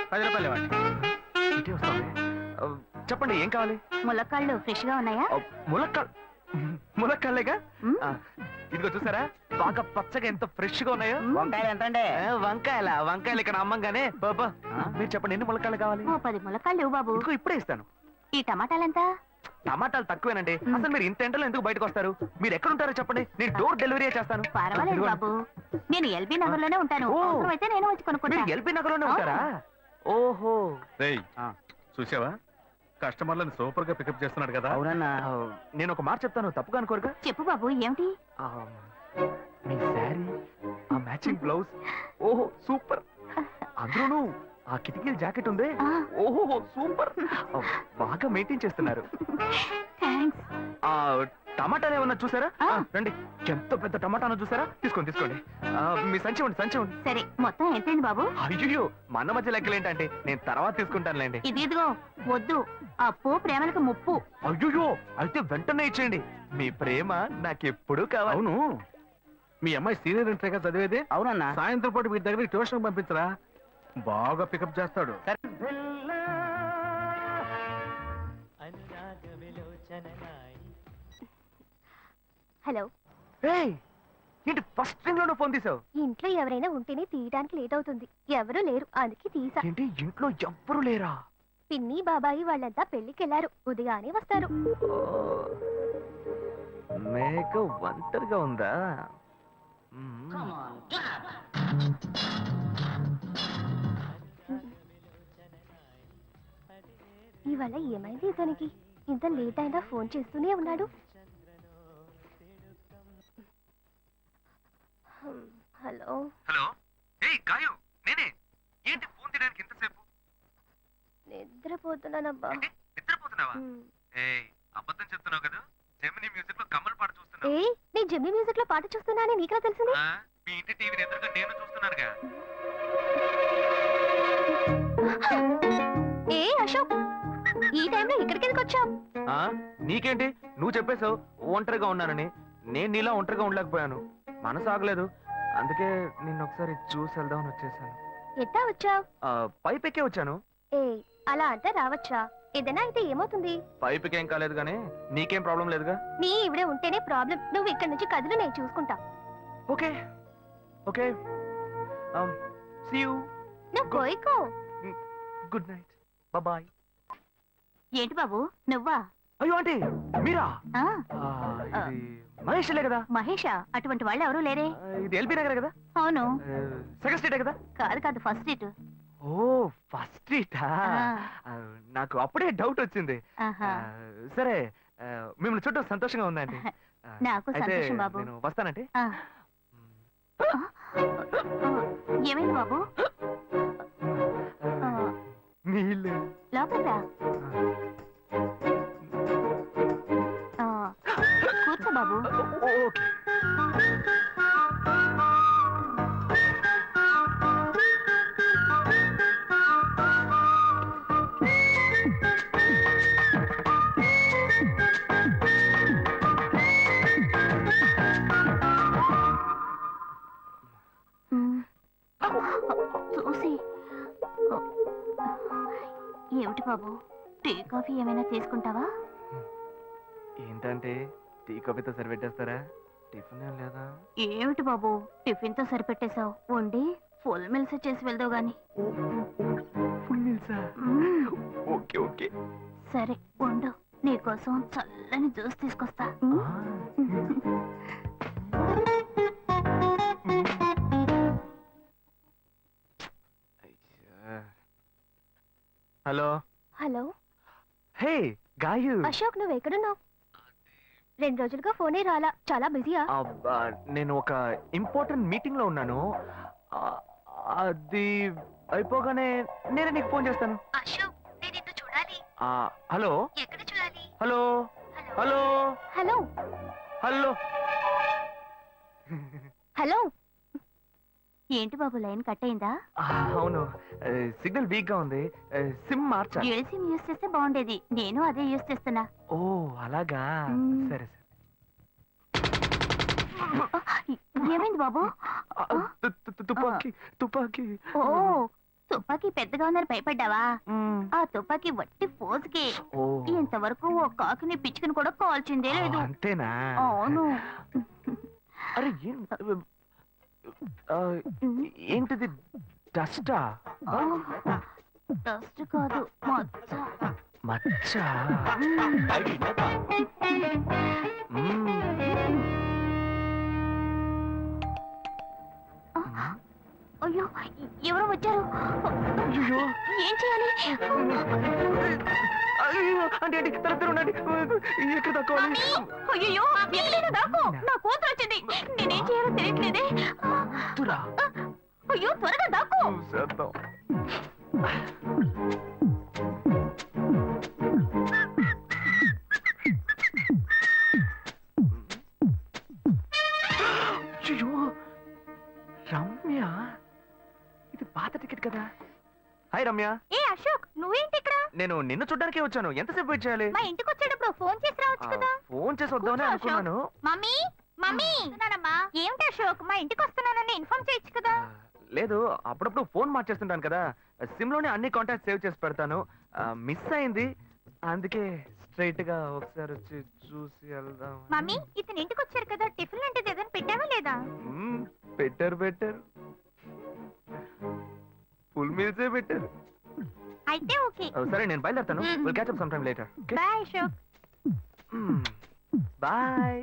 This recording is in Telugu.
₹10 ఇవ్వండి. ఇటే వస్తామే. చెప్పండి ఏం కావాలి? ములక్కాళ్ళు ఫ్రెష్ గా ఉన్నాయా? ములక్కాళ్ళేగా. ఇదిగో చూసారా బాగా పచ్చగా ఎంత ఫ్రెష్ గా ఉన్నాయో. వంకాయలు ఎంత అండి? వంకాయలు ఇక్కడ అమ్మంగానే బాబా. మీరు చెప్పండి ఎన్ని ములక్కాళ్ళు కావాలి? ఓ 10 ములక్కాళ్ళు ఇవ్వు బాబు. ఇదిగో ఇప్పుడే ఇస్తాను. ఈ టమాటాలెంత? టమాటాలు తక్కువేనండి. అసలు మీరు ఇంత ఎండలో ఎందుకు బయటకు వస్తారు? మీరు ఎక్కడ ఉంటారో చెప్పండి, నేను డోర్ డెలివరీ చేస్తాను. పర్వాలేదు బాబు, నేను ఎల్బీ నగర్ లోనే ఉంటాను. అయితే నేను వచ్చి కొనుక్కుంటా. ఎల్బీ నగర్ లోనే ఉంటారా? ఓహో. చూసావా, కస్టమర్లను సూపర్ గా పికప్ చేస్తున్నాడు కదా. అవునన్నా. నేను ఒక మాట చెప్తాను, తప్పుగా అనుకోరుగా? చెప్పు బాబు, ఏమిటి? మీ శారీ, ఆ మ్యాచింగ్ బ్లౌజ్, ఓహో సూపర్. అందులోనూ ఆ కిటికీల జాకెట్ ఉంది, ఓహో సూపర్. బాగా మెయింటైన్ చేస్తున్నారు. టమాటాలు ఏమన్నా చూసారా? రండి, ఎంత పెద్ద టమాటానో చూసారా? తీసుకోండి తీసుకోండి. మీ సంచి ఉండి సంచి ఉండి. సరే, మొత్తం ఎంతైంది బాబు? అయ్యో, మన మధ్య లెక్కలేంటంటే నేను తర్వాత తీసుకుంటానులేండి. ఇదిగో వద్దు, అప్పు ప్రేమలకు ముప్పు. అయ్యో, అయితే వెంటనే ఇచ్చేయండి. మీ ప్రేమ నాకెప్పుడు కావాలి. అవును, మీ అమ్మాయి సీనియర్ ఇంటర్గా చదివేది. అవునన్నా. సాయంత్రం పాటు వీటి దగ్గర ట్యూషన్ పంపించరా, బాగా పికప్ చేస్తాడు. హలో. ఏంటి ఫస్ట్ రింగ్ లోనే ఫోన్ తీసావు? ఇంట్లో ఎవరైనా ఉంటేనే తీయడానికి లేట్ అవుతుంది. ఎవరూ లేరు, అందుకే తీసా. ఏంటి ఇంట్లో ఎవ్వరు లేరా? పిన్ని బాబాయి వాళ్ళంతా పెళ్లికెళ్లారు, ఉదయానే వస్తారు. మేక ఒంటరిగా ఉందా? ఇవాళ ఏమైంది ఇతనికి? ఇంత లేట్ అయినా ఫోన్ చేస్తూనే ఉన్నాడు. హలో. హలో. గాయు, నేనే. ఏంటి ఫోన్ తీయడానికి ఎంతసేపు? నిద్రపోతున్నానబ్బా. నిద్రపోతున్నావా? అబద్ధం చెప్తున్నావు కదా. జెమినీ మ్యూజిక్ లో కమల్ పాట చూస్తున్నావు. నేను జెమినీ మ్యూజిక్ లో పాట చూస్తున్నానని నీకెలా తెలిసింది? మీ ఇంటి టీవీని ఎదురుగా నేను చూస్తున్నానుగా. అశోక్, ఈ టైంలో ఇక్కడికి ఎందుకు వచ్చావు? నీకేంటి, నువ్వు చెప్పేశావు ఒంటరిగా ఉన్నానని. నేను నీలా ఒంటరిగా ఉండలేకపోయాను, మనసు ఆగలేదు. అందుకే నిన్న ఒకసారి చూసి వెళ్దామని వచ్చేసాను. ఎట్టా వచ్చావు? పైపెక్కే వచ్చాను. అలా అంటే రావచ్చా? ఏదైనా అయితే ఏమవుతుంది? పైపుకేం కాలేదు గానీ నీకేం ప్రాబ్లం లేదుగా. నీ ఇవిడే ఉంటేనే ప్రాబ్లం. నువ్వు ఇక్కడ నుంచి కదులు, నేను చూసుకుంటా. Okay okay. See you. నువ్వు కోయికో. Good night, bye. ఏంటి బాబు నువ్వా? అయ్యో ఆంటీ, మీరా? మహేష్లే కదా. మహేషా? అటువంటి వాళ్ళు ఎవరూ లేరే. ఇది ఎల్బీ నగర్ కదా. అవును. సెకండ్ స్ట్రీటే కదా. కాదు, ఫస్ట్ స్ట్రీట్. ఓ, ఫస్ట్ స్ట్రీటా? నాకు అప్పుడే డౌట్ వచ్చింది. సరే, మిమ్మల్ని చూడటం సంతోషంగా ఉందండి. నాకు సంతోషం బాబు. నేను వస్తానంటే. ఏమైంది బాబు? నీళ్ళు. లోపల రా. కూర్చో బాబు. ఓకే. చూసి ఏమిటి బాబు, టీ కాఫీ ఏమైనా తీసుకుంటావా? ఏంటంటే టీ కాఫీతో సరిపెట్టేస్తారా? టిఫిన్ ఏం లేదా? ఏమిటి బాబు, టిఫిన్ తో సరిపెట్టేశావు? వండి ఫుల్ మిల్స్ చేసి వెళ్దావు గాని. ఫుల్ మిల్సా? Okay okay. సరే వండు, నీకోసం చల్లని జ్యూస్ తీసుకొస్తా. Hello. Hello. Hey Gayu. Ashok, నువ్వు ఎక్కడున్నావు? 2 రోజులుగా ఫోనే రాలా, చాలా బిజీయా? నేను ఒక ఇంపార్టెంట్ మీటింగ్ లో ఉన్నాను. అది అయిపోగానే నేను నీకు ఫోన్ చేస్తాను. అశోక్, నేను నిన్ను చూడాలి. హలో. ఎక్కడ చూడాలి? Hello hello hello hello hello. ఏంటి బాబు, లైన్ కట్ అయిందా? అవును, సిగ్నల్ వీక్ గా ఉంది. సిమ్ మార్చా. డ్యూయల్ సిమ్ యూస్ చేస్తే బాగుండేది. నేను అదే యూస్ చేస్తున్నా. ఓ అలాగా. సరే సరే. ఏమైంది బాబు? తుపాకీ తుపాకీ ఓ తుపాకీ పెద్దగా ఉందని భయపడ్డావా మ్మ్. ఆ తుపాకీ వట్టి ఫోజుకే ఓ ఇంతవరకు ఓ కాకిని పిచ్చుకుని కూడా కాల్చిందే లేదు అంతేనా అవును అరే ఆ, ఏంటిది డస్టా డస్ట్ కాదు మచ్చ మచ్చ అయ్యో ఎవరో వచ్చారు అయ్యో ఏం చేయాలి అయ్యో అంటే తరతరు ఉండండి ఎక్కడ తక్కువాలి అయ్యో ఎక్కడైనా దాకో నా కూతురు వచ్చింది నేనేం చేయాలో తెలియట్లేదే తురా అయ్యో త్వరగా దాకో చేద్దాం అయ్యో రమ్య ఇది పాత టికెట్ కదా హాయ్ రమ్య ఏ అశోక్ నువ్వేంటి ఇక్కడ నేను నిన్ను చూడ్డానికే వచ్చాను ఎంతసేపు వెయిట్ చేయాలి మా ఇంటికి వచ్చేటప్పుడు ఫోన్ చేసి రావచ్చు కదా ఫోన్ చేసి వద్దామని కూర్చో, అనుకున్నాను మమ్మీ మమ్మీ వస్తున్నానమ్మా ఏమిటి అశోక్ మా ఇంటికి వస్తున్నానని ఇన్ఫార్మ్ చేయొచ్చు కదా లేదు అప్పుడప్పుడు ఫోన్ మార్చేస్తుంటాను కదా సిమ్ లోనే అన్ని కాంటాక్ట్ సేవ్ చేసి పెడతాను మిస్ అయింది అందుకే స్ట్రైట్ గా ఒకసారి వచ్చి చూసి వెళ్దాం మమ్మీ ఇతను ఇంటికి వచ్చారు కదా టిఫిన్ లాంటిది ఏదైనా పెట్టావా లేదా బెటర్ బెటర్ ఫుల్ మీల్సే బెటర్ అయితే ఓకే సరే నేను బయలుదేరుతాను Mm. Will catch up some time later bye Ashok bye